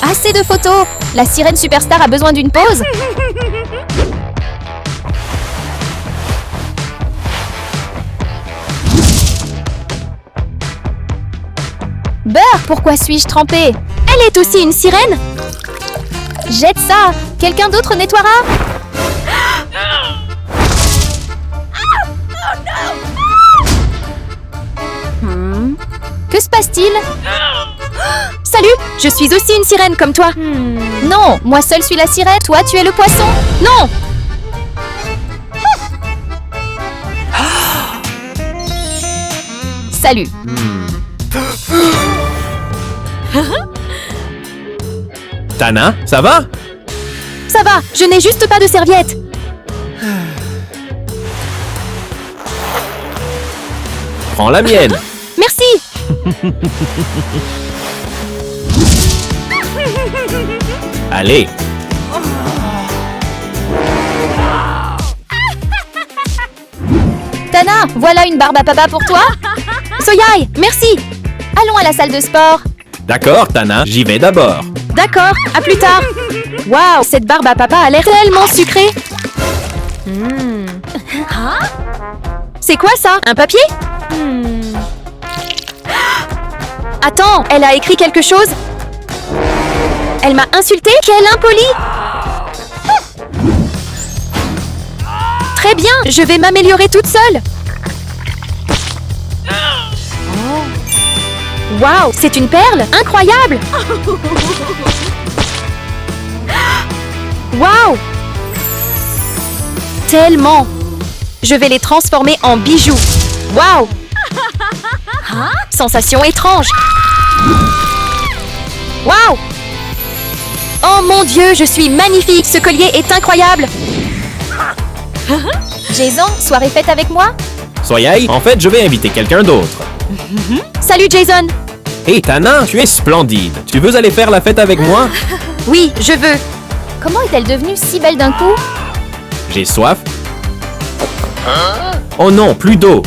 Assez de photos. La sirène superstar a besoin d'une pause. Beurre, pourquoi suis-je trempée? Elle est aussi une sirène? Jette ça. Quelqu'un d'autre nettoiera? Que se passe-t-il? Salut, je suis aussi une sirène comme toi. Non, moi seule suis la sirène. Toi, tu es le poisson. Non. Salut. Tana, ça va? Ça va, je n'ai juste pas de serviette. Prends la mienne. Merci. Allez. Tana, voilà une barbe à papa pour toi. Soyai, merci. Allons à la salle de sport. D'accord, Tana, j'y vais d'abord. D'accord, à plus tard. Waouh, cette barbe à papa a l'air tellement sucrée. C'est quoi ça? Un papier? Attends, elle a écrit quelque chose? Elle m'a insultée? Quelle impolie! Très bien, je vais m'améliorer toute seule. Waouh, c'est une perle? Incroyable! Waouh! Tellement! Je vais les transformer en bijoux. Waouh! Sensation étrange. Waouh! Oh mon Dieu, je suis magnifique! Ce collier est incroyable! Jason, soirée fête avec moi? Soyez, en fait, je vais inviter quelqu'un d'autre. Salut Jason! Hé, Tana, tu es splendide. Tu veux aller faire la fête avec moi? Oui, je veux. Comment est-elle devenue si belle d'un coup? J'ai soif. Oh non, plus d'eau.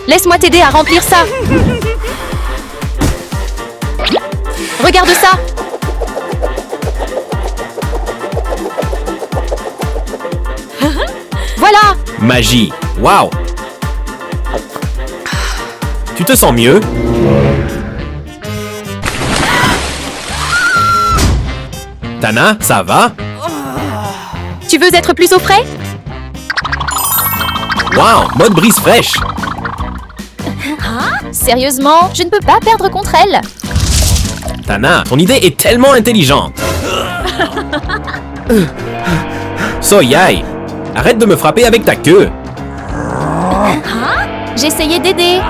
Laisse-moi t'aider à remplir ça. Regarde ça. Voilà. Magie. Waouh. Tu te sens mieux? Tana, ça va? Tu veux être plus au frais? Waouh, mode brise fraîche. Sérieusement, je ne peux pas perdre contre elle. Tana, ton idée est tellement intelligente. Soyai, arrête de me frapper avec ta queue. J'ai essayé d'aider.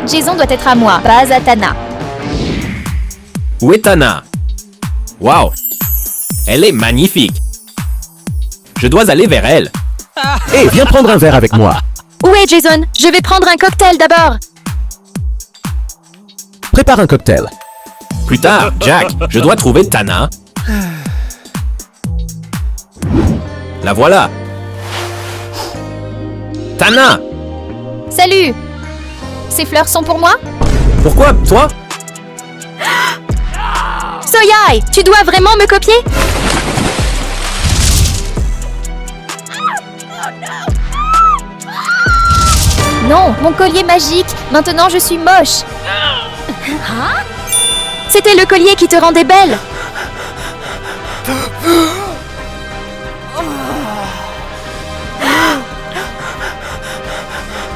Jason doit être à moi, pas à Tana. Où est Tana? Waouh, elle est magnifique. Je dois aller vers elle. Hé, viens prendre un verre avec moi. Où est Jason? Je vais prendre un cocktail d'abord. Prépare un cocktail. Plus tard, Jack, je dois trouver Tana. La voilà. Tana! Salut. Ces fleurs sont pour moi? Pourquoi, toi? Soyai, tu dois vraiment me copier? Non, mon collier magique. Maintenant, je suis moche. C'était le collier qui te rendait belle.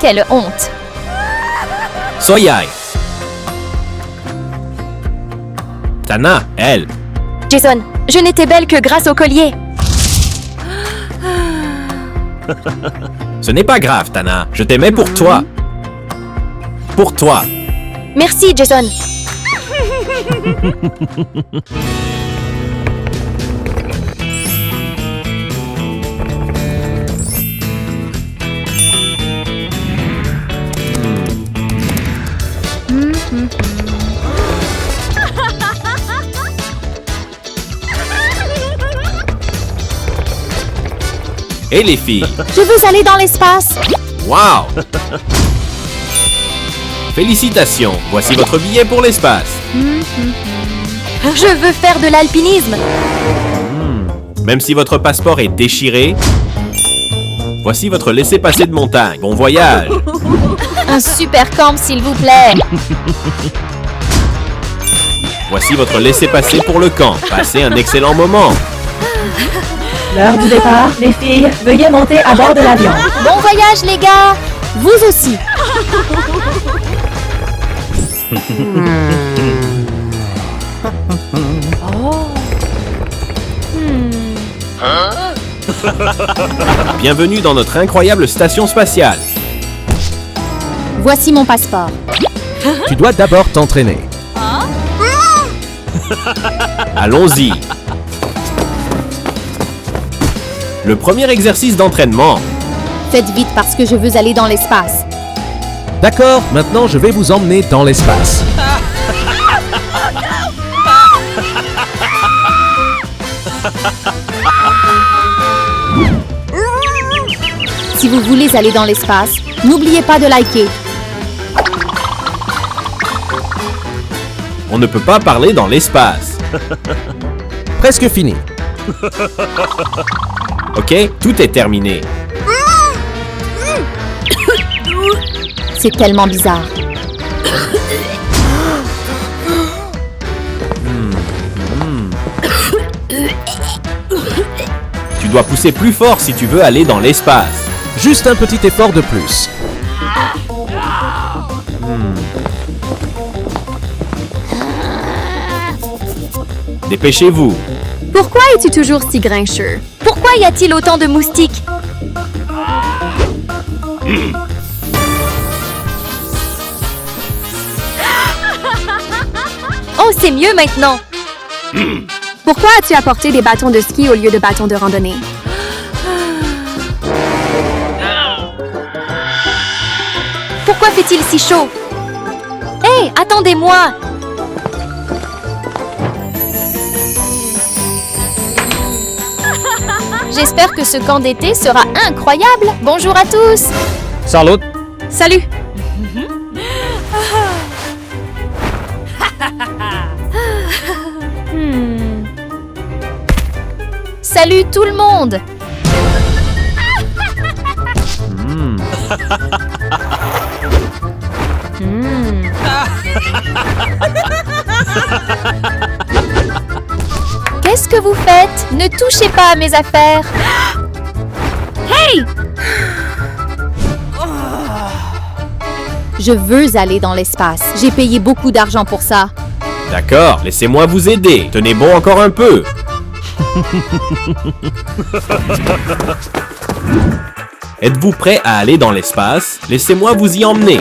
Quelle honte. Soyai. Tana, elle. Jason, je n'étais belle que grâce au collier. Ce n'est pas grave, Tana. Je t'aimais pour toi. Pour toi. Merci, Jason. Et les filles. Je veux aller dans l'espace. Wow! Félicitations, voici votre billet pour l'espace. Je veux faire de l'alpinisme. Même si votre passeport est déchiré, voici votre laissez-passer de montagne. Bon voyage. Un super camp, s'il vous plaît. Voici votre laissez-passer pour le camp. Passez un excellent moment. L'heure du départ, les filles, veuillez monter à bord de l'avion. Bon voyage, les gars. Vous aussi. Bienvenue dans notre incroyable station spatiale. Voici mon passeport. Tu dois d'abord t'entraîner. Allons-y. Le premier exercice d'entraînement. Faites vite parce que je veux aller dans l'espace. D'accord, maintenant je vais vous emmener dans l'espace. Si vous voulez aller dans l'espace, n'oubliez pas de liker. On ne peut pas parler dans l'espace. Presque fini. Ok, tout est terminé. C'est tellement bizarre. Tu dois pousser plus fort si tu veux aller dans l'espace. Juste un petit effort de plus. Dépêchez-vous. Pourquoi es-tu toujours si grincheux? Pourquoi y a-t-il autant de moustiques? Oh, c'est mieux maintenant! Pourquoi as-tu apporté des bâtons de ski au lieu de bâtons de randonnée? Pourquoi fait-il si chaud? Hé, attendez-moi! J'espère que ce camp d'été sera incroyable! Bonjour à tous! Salut. Salut! Salut tout le monde! Qu'est-ce que vous faites? Ne touchez pas à mes affaires! Hey! Je veux aller dans l'espace. J'ai payé beaucoup d'argent pour ça. D'accord, laissez-moi vous aider. Tenez bon encore un peu. Êtes-vous prêt à aller dans l'espace? Laissez-moi vous y emmener.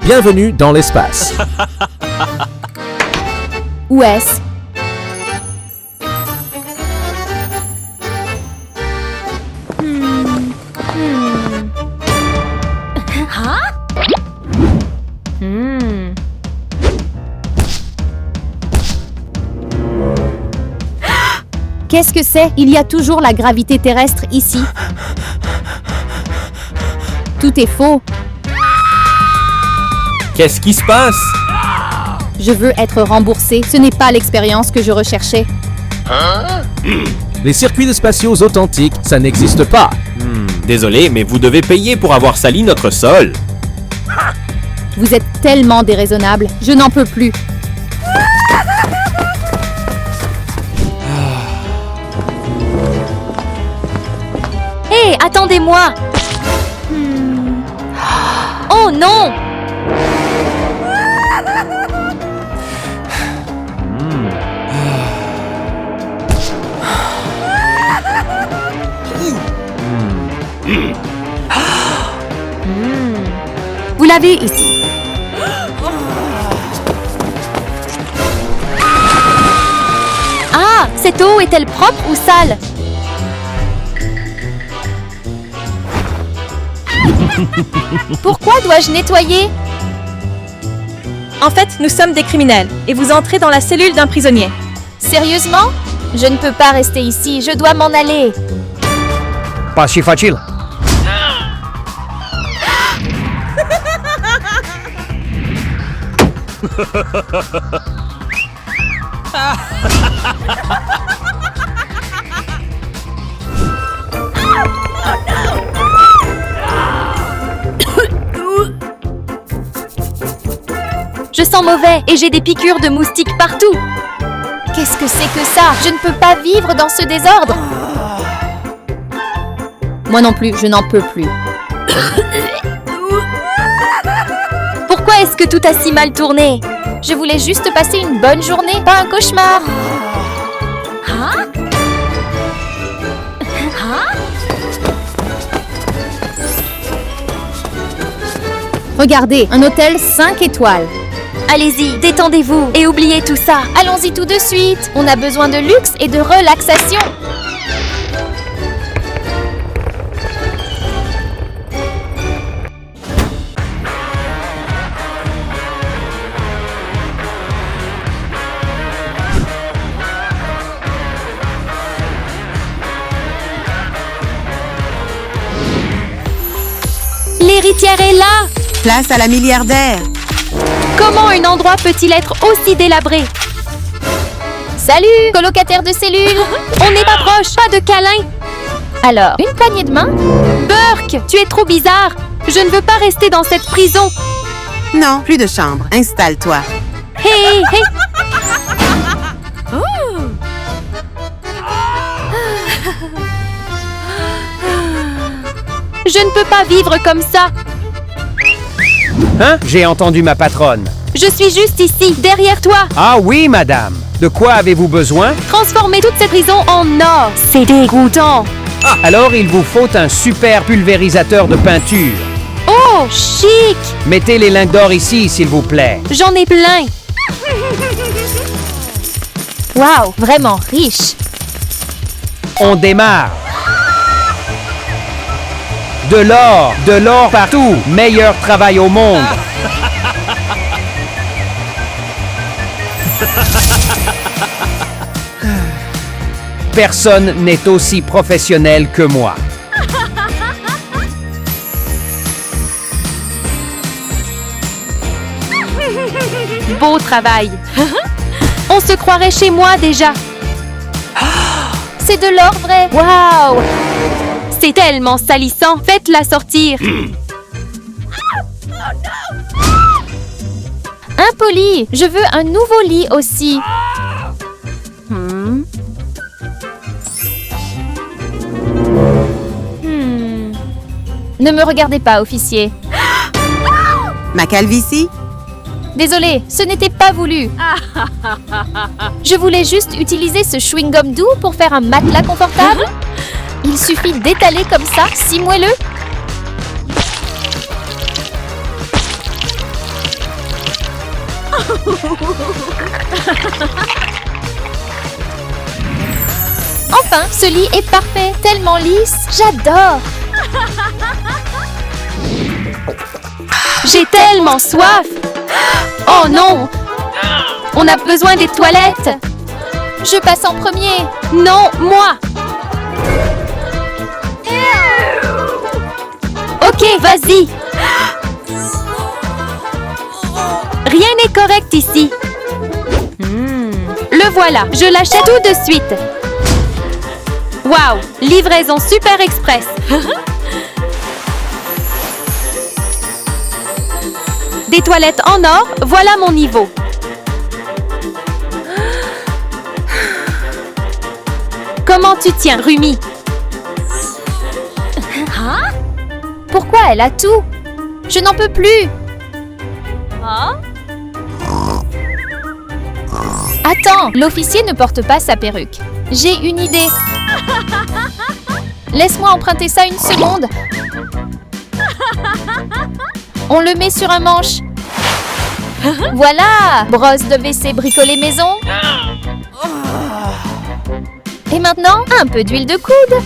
Bienvenue dans l'espace. Où est-ce? Qu'est-ce que c'est? Il y a toujours la gravité terrestre ici. Tout est faux. Qu'est-ce qui se passe? Je veux être remboursé. Ce n'est pas l'expérience que je recherchais. Les circuits spatiaux authentiques, ça n'existe pas. Désolé, mais vous devez payer pour avoir sali notre sol. Vous êtes tellement déraisonnable. Je n'en peux plus. Hé, attendez-moi! Oh non! Vous l'avez ici. Ah, cette eau est-elle propre ou sale? Pourquoi dois-je nettoyer? En fait, nous sommes des criminels et vous entrez dans la cellule d'un prisonnier. Sérieusement? Je ne peux pas rester ici, je dois m'en aller. Pas si facile. Je sens mauvais et j'ai des piqûres de moustiques partout. Qu'est-ce que c'est que ça? Je ne peux pas vivre dans ce désordre. Moi non plus, je n'en peux plus. Pourquoi est-ce que tout a si mal tourné? Je voulais juste passer une bonne journée, pas un cauchemar. Regardez, un hôtel 5 étoiles. Allez-y, détendez-vous et oubliez tout ça. Allons-y tout de suite. On a besoin de luxe et de relaxation. L'héritière est là. Place à la milliardaire. Comment un endroit peut-il être aussi délabré? Salut, colocataire de cellule. On n'est pas proche, pas de câlin. Alors, une poignée de main? Burke, tu es trop bizarre. Je ne veux pas rester dans cette prison. Non, plus de chambre. Installe-toi. Hey, hey. Je ne peux pas vivre comme ça. Hein? J'ai entendu ma patronne. Je suis juste ici, derrière toi. Ah oui, madame. De quoi avez-vous besoin? Transformer toute cette prison en or. C'est dégoûtant. Alors, il vous faut un super pulvérisateur de peinture. Oh, chic. Mettez les lingots d'or ici, s'il vous plaît. J'en ai plein. Waouh, vraiment riche. On démarre. De l'or partout. Meilleur travail au monde. Personne n'est aussi professionnel que moi. Beau travail. On se croirait chez moi déjà. C'est de l'or vrai. Waouh. C'est tellement salissant. Faites-la sortir. Impoli. Je veux un nouveau lit aussi. Ne me regardez pas, officier. Ma calvitie? Désolée, ce n'était pas voulu. Je voulais juste utiliser ce chewing-gum doux pour faire un matelas confortable. Il suffit d'étaler comme ça, si moelleux. Enfin, ce lit est parfait, tellement lisse. J'adore. J'ai tellement soif. Oh non! On a besoin des toilettes. Je passe en premier. Non, moi. Ok, vas-y. Rien n'est correct ici. Le voilà. Je l'achète tout de suite. Waouh! Livraison super express. Des toilettes en or, voilà mon niveau. Comment tu tiens, Rumi? Pourquoi elle a tout? Je n'en peux plus. Attends, l'officier ne porte pas sa perruque. J'ai une idée. Laisse-moi emprunter ça une seconde. On le met sur un manche. Voilà! Brosse de WC bricolée maison. Et maintenant, un peu d'huile de coude.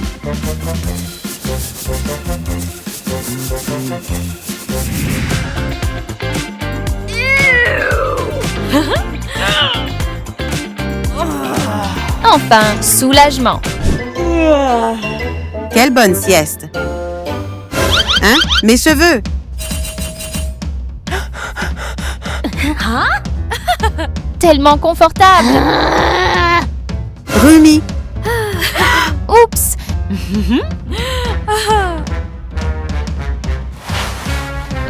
Enfin, soulagement. Quelle bonne sieste. Hein? Mes cheveux! Tellement confortable. Rumi! Oups.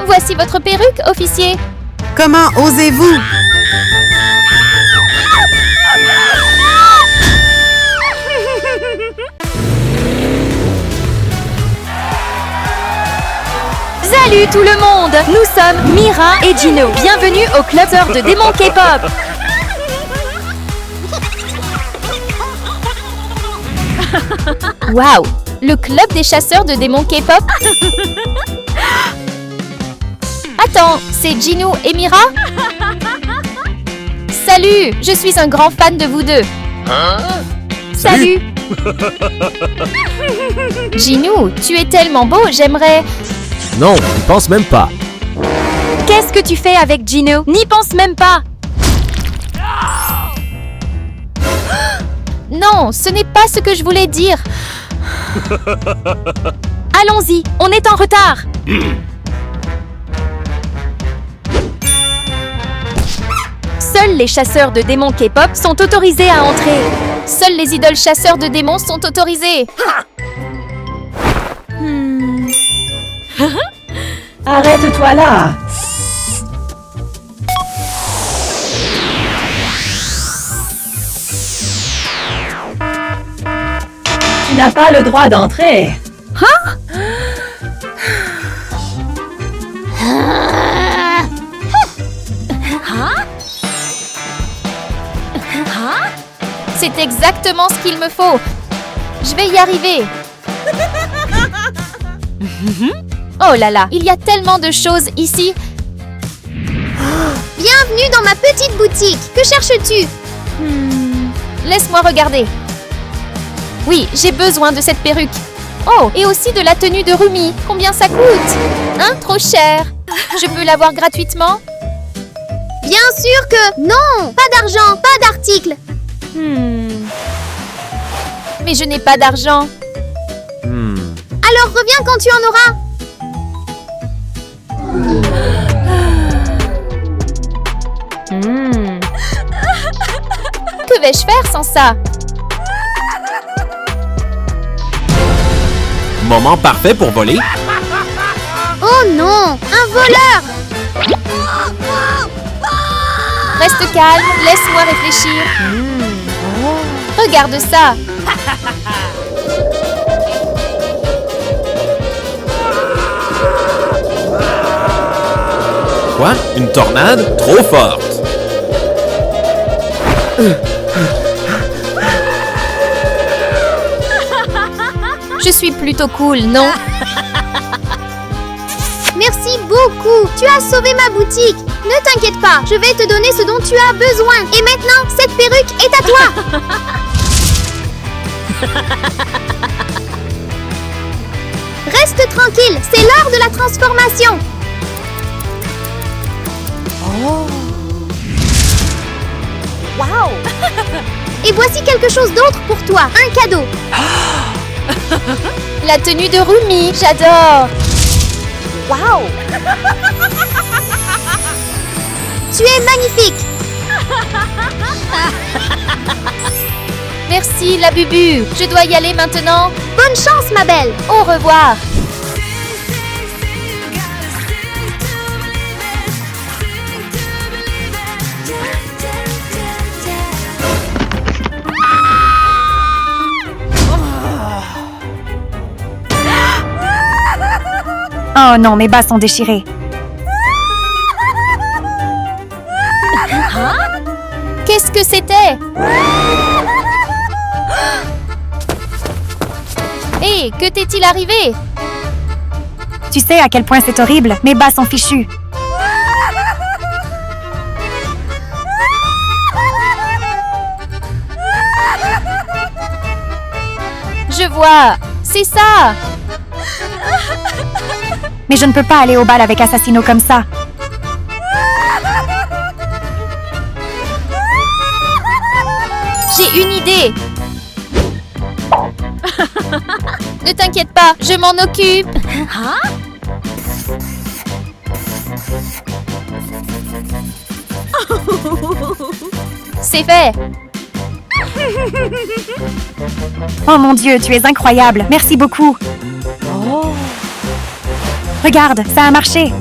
Voici votre perruque, officier. Comment osez-vous? Salut tout le monde. Nous sommes Mira et Gino. Bienvenue au club de démons K-pop. Waouh, le club des chasseurs de démons K-pop. Attends, c'est Gino et Mira? Salut, je suis un grand fan de vous deux. Salut. Gino, tu es tellement beau, j'aimerais... Non, n'y pense même pas. Qu'est-ce que tu fais avec Gino? N'y pense même pas. Non, ce n'est pas ce que je voulais dire. Allons-y, on est en retard. Seuls les chasseurs de démons K-pop sont autorisés à entrer. Seuls les idoles chasseurs de démons sont autorisés. Arrête-toi là! Tu n'as pas le droit d'entrer. C'est exactement ce qu'il me faut. Je vais y arriver. Oh là là, il y a tellement de choses ici. Bienvenue dans ma petite boutique. Que cherches-tu? Laisse-moi regarder. Oui, j'ai besoin de cette perruque. Oh, et aussi de la tenue de Rumi. Combien ça coûte? Hein, trop cher. Je peux l'avoir gratuitement? Bien sûr que non. Pas d'argent, pas d'article. Mais je n'ai pas d'argent. Alors reviens quand tu en auras. Que vais-je faire sans ça? Moment parfait pour voler. Oh non, un voleur! Reste calme, laisse-moi réfléchir. Regarde ça. Quoi? Une tornade? Trop forte. Je suis plutôt cool, non? Merci beaucoup. Tu as sauvé ma boutique. Ne t'inquiète pas, je vais te donner ce dont tu as besoin. Et maintenant, cette perruque est à toi. Reste tranquille, c'est l'heure de la transformation. Wow. Et voici quelque chose d'autre pour toi, un cadeau. La tenue de Rumi, j'adore. Wow. Tu es magnifique. Merci, la bubu. Je dois y aller maintenant. Bonne chance, ma belle. Au revoir. Oh non, mes bas sont déchirés. Qu'est-ce que c'était? Hé, que t'est-il arrivé? Tu sais à quel point c'est horrible. Mes bas sont fichus. Je vois. C'est ça. Mais je ne peux pas aller au bal avec Assassino comme ça. J'ai une idée. Ne t'inquiète pas, je m'en occupe. C'est fait. Oh mon Dieu, tu es incroyable. Merci beaucoup. Regarde, ça a marché.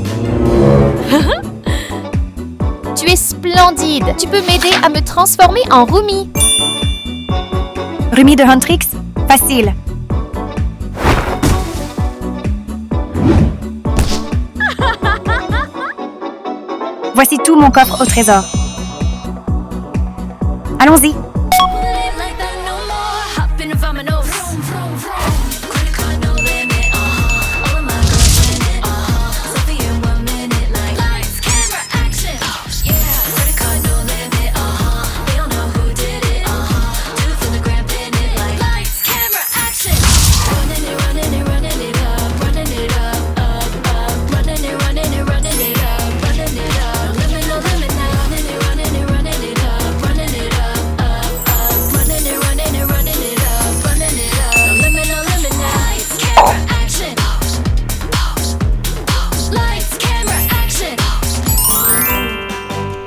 Tu es splendide. Tu peux m'aider à me transformer en Rumi. Rumi de Huntrix? Facile. Voici tout mon coffre au trésor. Allons-y.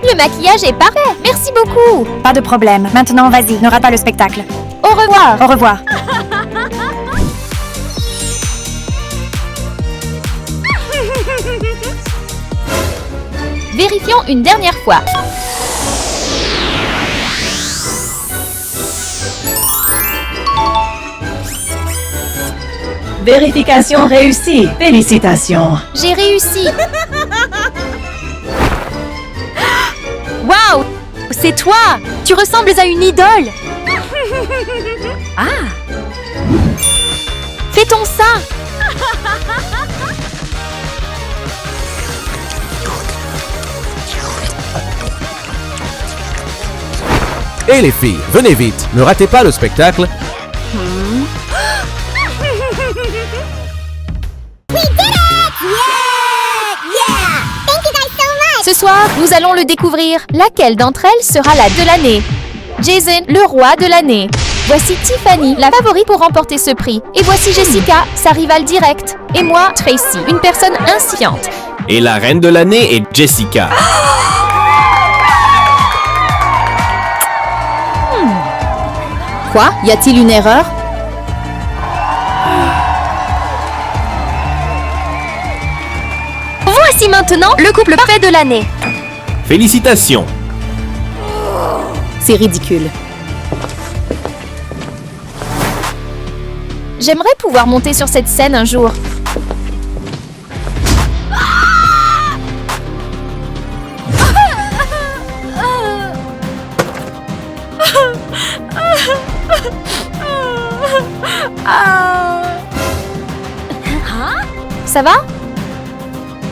Le maquillage est parfait. Merci beaucoup. Pas de problème. Maintenant, vas-y, ne rate pas le spectacle. Au revoir. Au revoir. Vérifions une dernière fois. Vérification réussie. Félicitations. J'ai réussi. Waouh! C'est toi! Tu ressembles à une idole! Ah! Fais ton sein! Et les filles, venez vite. Ne ratez pas le spectacle. Ce soir, nous allons le découvrir. Laquelle d'entre elles sera la de l'année? Jason, le roi de l'année. Voici Tiffany, la favorite pour remporter ce prix. Et voici Jessica, sa rivale directe. Et moi, Tracy, une personne insouciante. Et la reine de l'année est Jessica. Quoi? Y a-t-il une erreur? Voici maintenant le couple parfait de l'année. Félicitations. C'est ridicule. J'aimerais pouvoir monter sur cette scène un jour. Ça va?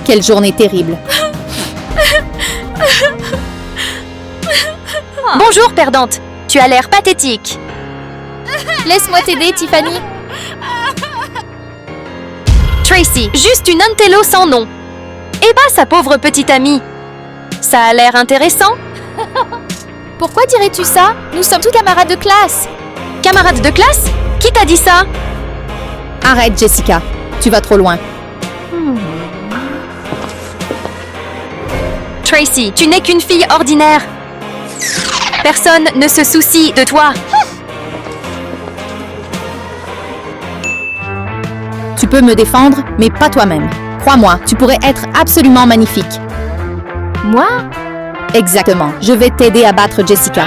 Quelle journée terrible. Bonjour, perdante. Tu as l'air pathétique. Laisse-moi t'aider, Tiffany. Tracy, juste une intello sans nom. Eh ben, sa pauvre petite amie. Ça a l'air intéressant. Pourquoi dirais-tu ça? Nous sommes tous camarades de classe. Camarades de classe? Qui t'a dit ça? Arrête, Jessica. Tu vas trop loin. Tracy, tu n'es qu'une fille ordinaire. Personne ne se soucie de toi. Tu peux me défendre, mais pas toi-même. Crois-moi, tu pourrais être absolument magnifique. Moi? Exactement. Je vais t'aider à battre Jessica.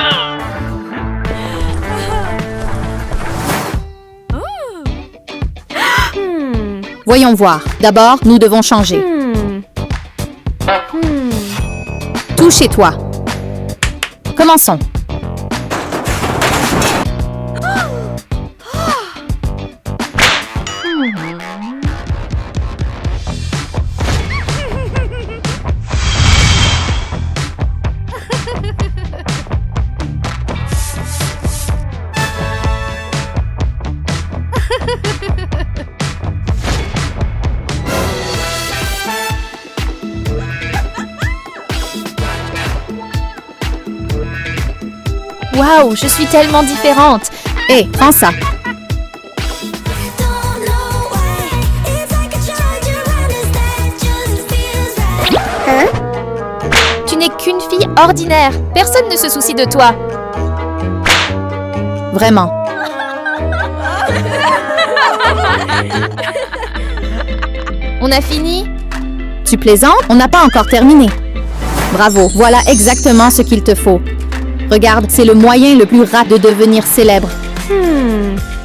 Voyons voir. D'abord, nous devons changer. Tout chez toi. Commençons. Waouh, je suis tellement différente. Hé, prends ça. qu'une fille ordinaire. Personne ne se soucie de toi. Vraiment. On a fini? Tu plaisantes? On n'a pas encore terminé. Bravo, voilà exactement ce qu'il te faut. Regarde, c'est le moyen le plus rapide de devenir célèbre.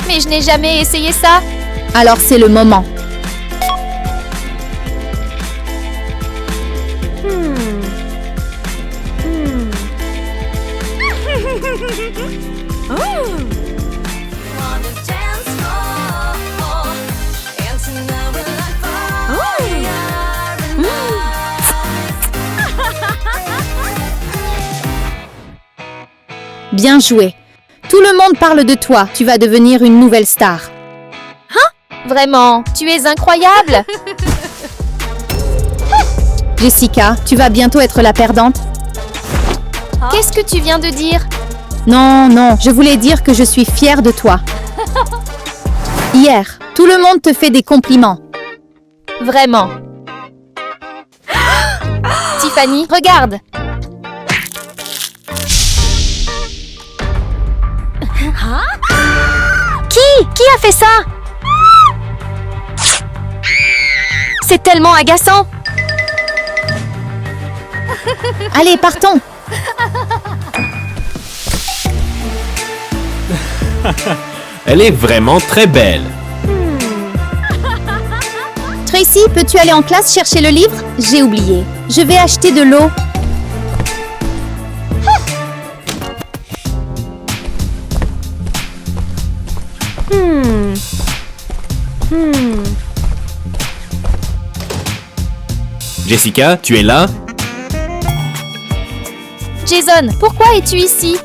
Mais je n'ai jamais essayé ça. Alors c'est le moment. Bien joué. Tout le monde parle de toi. Tu vas devenir une nouvelle star. Vraiment, tu es incroyable. Jessica, tu vas bientôt être la perdante. Qu'est-ce que tu viens de dire? Non, non, je voulais dire que je suis fière de toi. Hier, tout le monde te fait des compliments. Vraiment. Tiffany, regarde. Qui a fait ça? C'est tellement agaçant. Allez, partons. Elle est vraiment très belle. Tracy, peux-tu aller en classe chercher le livre? J'ai oublié. Je vais acheter de l'eau. Jessica, tu es là? Jason, pourquoi es-tu ici?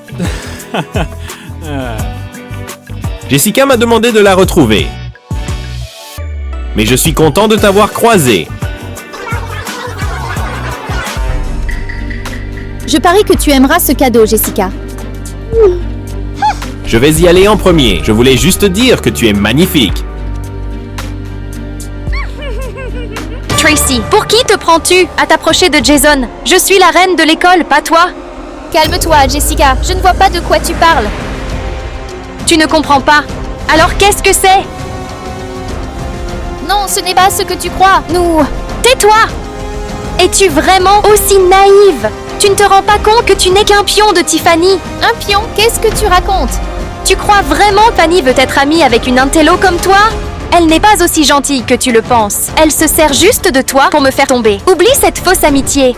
Jessica m'a demandé de la retrouver. Mais je suis content de t'avoir croisé. Je parie que tu aimeras ce cadeau, Jessica. Je vais y aller en premier. Je voulais juste dire que tu es magnifique. Tracy, pour qui te prends-tu à t'approcher de Jason? Je suis la reine de l'école, pas toi. Calme-toi, Jessica. Je ne vois pas de quoi tu parles. Tu ne comprends pas. Alors qu'est-ce que c'est? Non, ce n'est pas ce que tu crois. Nous... Tais-toi! Es-tu vraiment aussi naïve? Tu ne te rends pas compte que tu n'es qu'un pion de Tiffany? Un pion? Qu'est-ce que tu racontes? Tu crois vraiment Fanny veut être amie avec une intello comme toi? Elle n'est pas aussi gentille que tu le penses. Elle se sert juste de toi pour me faire tomber. Oublie cette fausse amitié.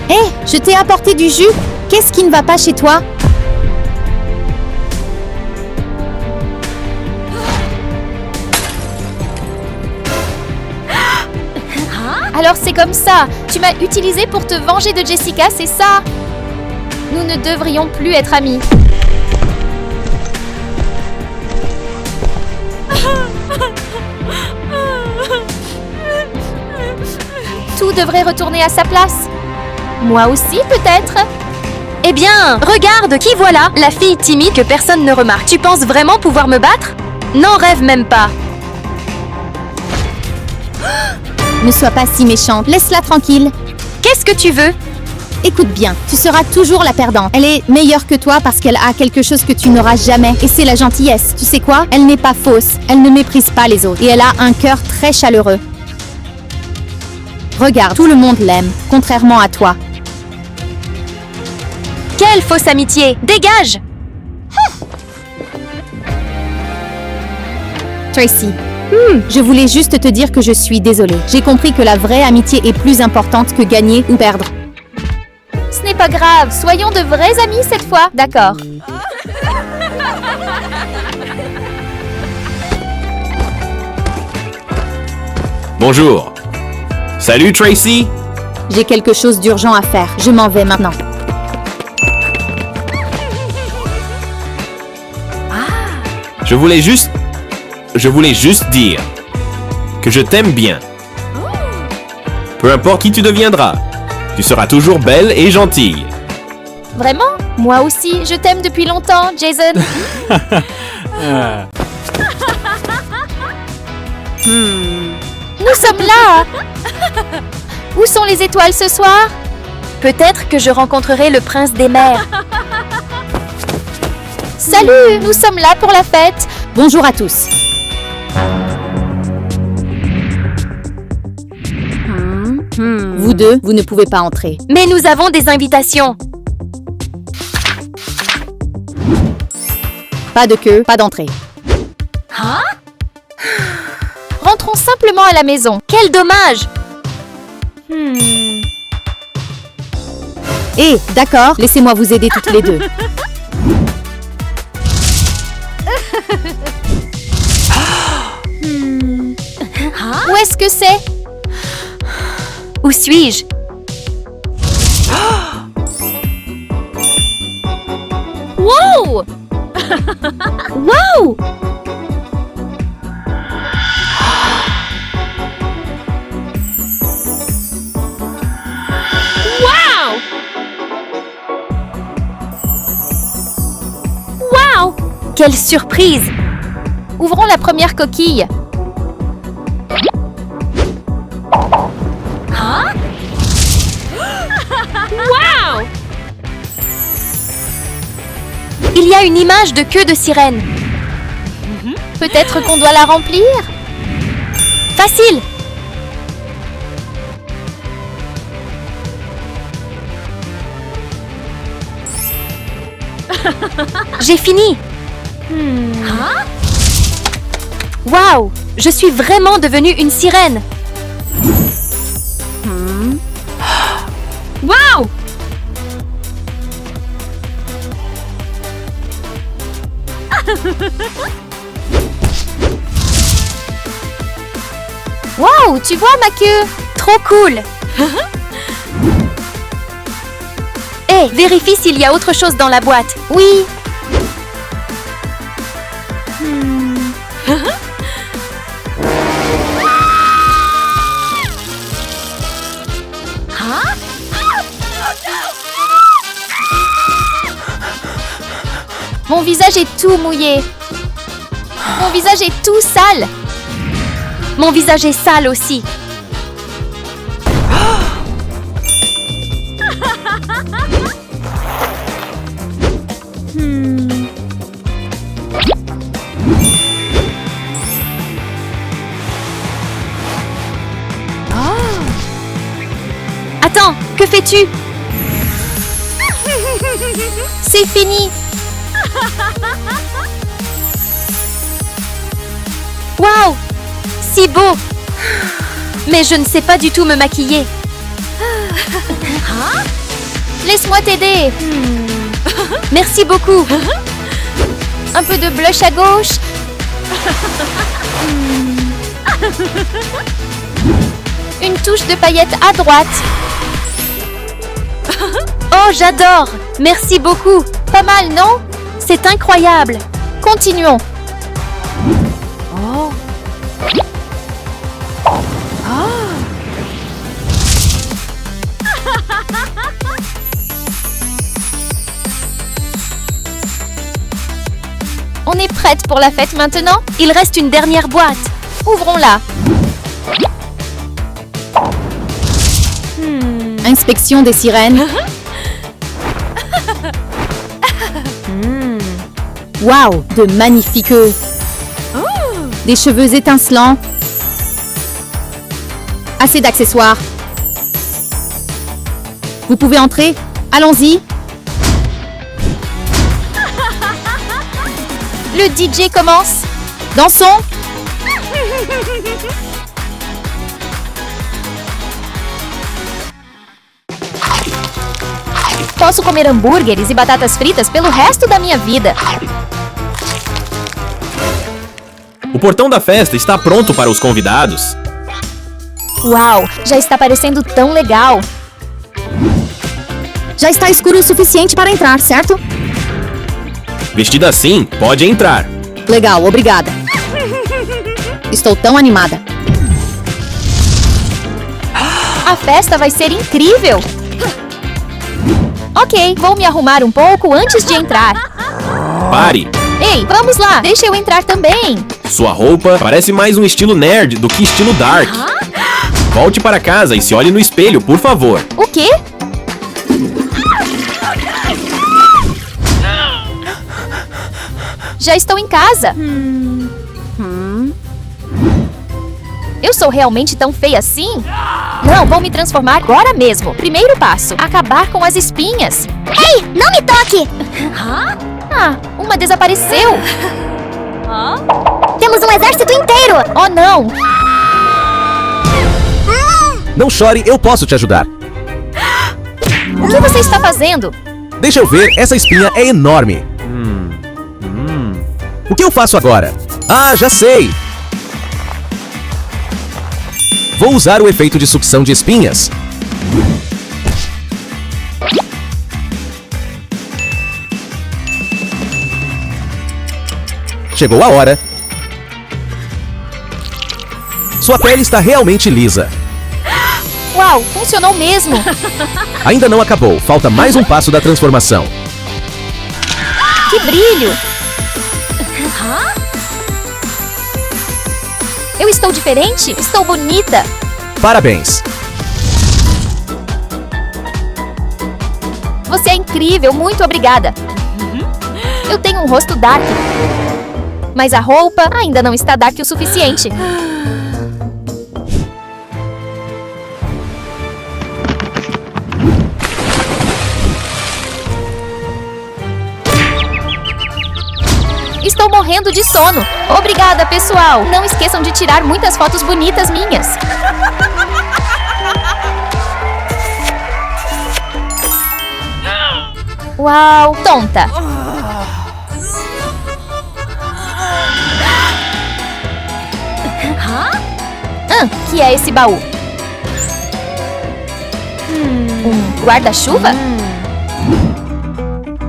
Hé, je t'ai apporté du jus. Qu'est-ce qui ne va pas chez toi? Alors c'est comme ça. Tu m'as utilisé pour te venger de Jessica, c'est ça? Nous ne devrions plus être amis. Tout devrait retourner à sa place. Moi aussi, peut-être. Eh bien, regarde, qui voilà? La fille timide que personne ne remarque. Tu penses vraiment pouvoir me battre? N'en rêve même pas. Ne sois pas si méchante. Laisse-la tranquille. Qu'est-ce que tu veux? Écoute bien, tu seras toujours la perdante. Elle est meilleure que toi parce qu'elle a quelque chose que tu n'auras jamais. Et c'est la gentillesse. Tu sais quoi? Elle n'est pas fausse. Elle ne méprise pas les autres. Et elle a un cœur très chaleureux. Regarde, tout le monde l'aime, contrairement à toi. Quelle fausse amitié! Dégage! Tracy, je voulais juste te dire que je suis désolée. J'ai compris que la vraie amitié est plus importante que gagner ou perdre. Ce n'est pas grave, soyons de vrais amis cette fois. D'accord. Bonjour. Salut Tracy. J'ai quelque chose d'urgent à faire. Je m'en vais maintenant. Je voulais juste dire que je t'aime bien. Peu importe qui tu deviendras, tu seras toujours belle et gentille. Vraiment? Moi aussi, je t'aime depuis longtemps, Jason. Nous sommes là! Où sont les étoiles ce soir? Peut-être que je rencontrerai le prince des mers. Salut! Nous sommes là pour la fête! Bonjour à tous. Vous deux, vous ne pouvez pas entrer. Mais nous avons des invitations. Pas de queue, pas d'entrée. Rentrons simplement à la maison. Quel dommage! D'accord, laissez-moi vous aider toutes les deux. Où est-ce que c'est? Où suis-je? Wow! Wow! Wow! Wow! Quelle surprise! Ouvrons la première coquille. Wow! Il y a une image de queue de sirène. Peut-être qu'on doit la remplir? Facile! J'ai fini! Wow! Je suis vraiment devenue une sirène! Wow! Wow! Tu vois ma queue? Trop cool! Hé, vérifie s'il y a autre chose dans la boîte. Oui! Mon visage est tout mouillé. Mon visage est tout sale. Mon visage est sale aussi. Attends, que fais-tu? C'est fini. Waouh! Si beau! Mais je ne sais pas du tout me maquiller. Laisse-moi t'aider. Merci beaucoup. Un peu de blush à gauche. Une touche de paillettes à droite. Oh, j'adore! Merci beaucoup. Pas mal, non? C'est incroyable. Continuons. Oh. On est prête pour la fête maintenant? Il reste une dernière boîte. Ouvrons-la. Inspection des sirènes. Waouh, de magnifiques queues. Des cheveux étincelants. Assez d'accessoires. Vous pouvez entrer? Allons-y. Le DJ commence. Dansons. Posso comer hambúrgueres e batatas fritas pelo resto da minha vida. O portão da festa está pronto para os convidados. Uau, já está parecendo tão legal. Já está escuro o suficiente para entrar, certo? Vestida assim, pode entrar. Legal, obrigada. Estou tão animada. A festa vai ser incrível. Ok, vou me arrumar um pouco antes de entrar. Pare! Ei, vamos lá, deixa eu entrar também. Sua roupa parece mais um estilo nerd do que estilo dark. Volte para casa e se olhe no espelho, por favor. O quê? Já estou em casa. Eu sou realmente tão feia assim? Não, vou me transformar agora mesmo. Primeiro passo, acabar com as espinhas. Ei, não me toque! Ah, uma desapareceu. Temos um exército inteiro! Oh, não. Não chore, eu posso te ajudar. O que você está fazendo? Deixa eu ver, essa espinha é enorme. O que eu faço agora? Ah, já sei! Vou usar o efeito de sucção de espinhas. Chegou a hora. Sua pele está realmente lisa. Uau, funcionou mesmo. Ainda não acabou, falta mais um passo da transformação. Que brilho. Eu estou diferente? Estou bonita. Parabéns! Você é incrível, muito obrigada. Eu tenho um rosto dark. Mas a roupa ainda não está dark o suficiente. Estou morrendo de sono. Obrigada, pessoal. Não esqueçam de tirar muitas fotos bonitas minhas. Uau, tonta. Que é esse baú? Um guarda-chuva?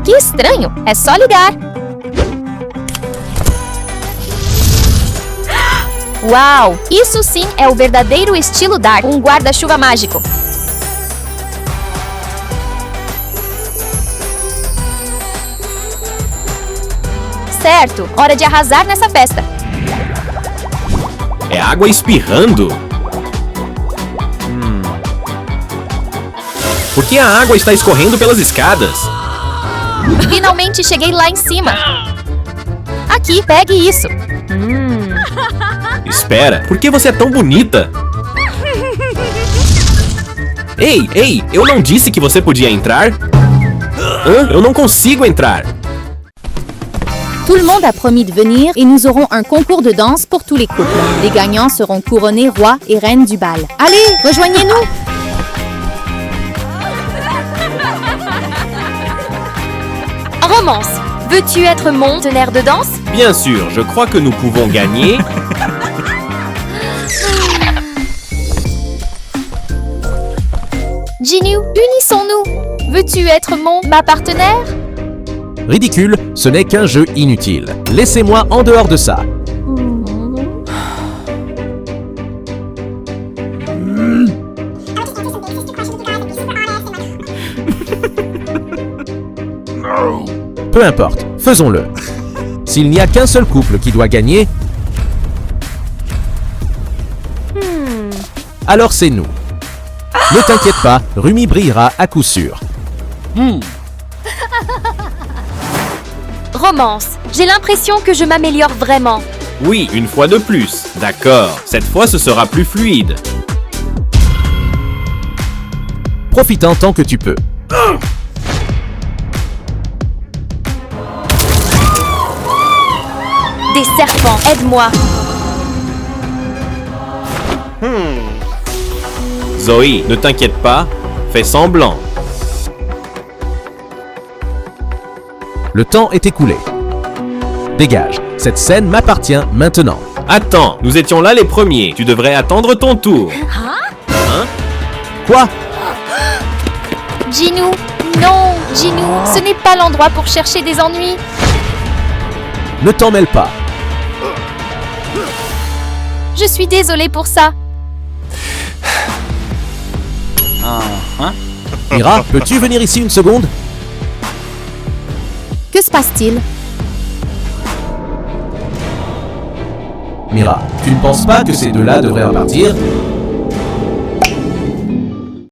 Que estranho. É só ligar. Uau! Isso sim é o verdadeiro estilo dark, um guarda-chuva mágico. Certo, hora de arrasar nessa festa. É água espirrando? Por que a água está escorrendo pelas escadas? Finalmente cheguei lá em cima. Aqui, pegue isso. Espera, por que você é tão bonita? Ei, eu não disse que você podia entrar? Eu não consigo entrar. Tout le monde a promis de venir et nous aurons un concours de danse pour tous les couples. Les gagnants seront couronnés rois et reines du bal. Allez, rejoignez-nous! Romance, veux-tu être mon partenaire de danse? Bien sûr, je crois que nous pouvons gagner. Jinnu, unissons-nous. Veux-tu être ma partenaire? Ridicule, ce n'est qu'un jeu inutile. Laissez-moi en dehors de ça. Peu importe, faisons-le. S'il n'y a qu'un seul couple qui doit gagner, alors c'est nous. Ne t'inquiète pas, Rumi brillera à coup sûr. Romance, j'ai l'impression que je m'améliore vraiment. Oui, une fois de plus. D'accord, cette fois ce sera plus fluide. Profite-en tant que tu peux. Des serpents, aide-moi. Zoé, ne t'inquiète pas, fais semblant. Le temps est écoulé. Dégage, cette scène m'appartient maintenant. Attends, nous étions là les premiers. Tu devrais attendre ton tour. Quoi? Jinnu, non, Jinnu, ce n'est pas l'endroit pour chercher des ennuis. Ne t'en mêle pas. Je suis désolée pour ça. Mira, peux-tu venir ici une seconde? Que se passe-t-il? Mira, tu ne penses pas que ces deux-là devraient en partir?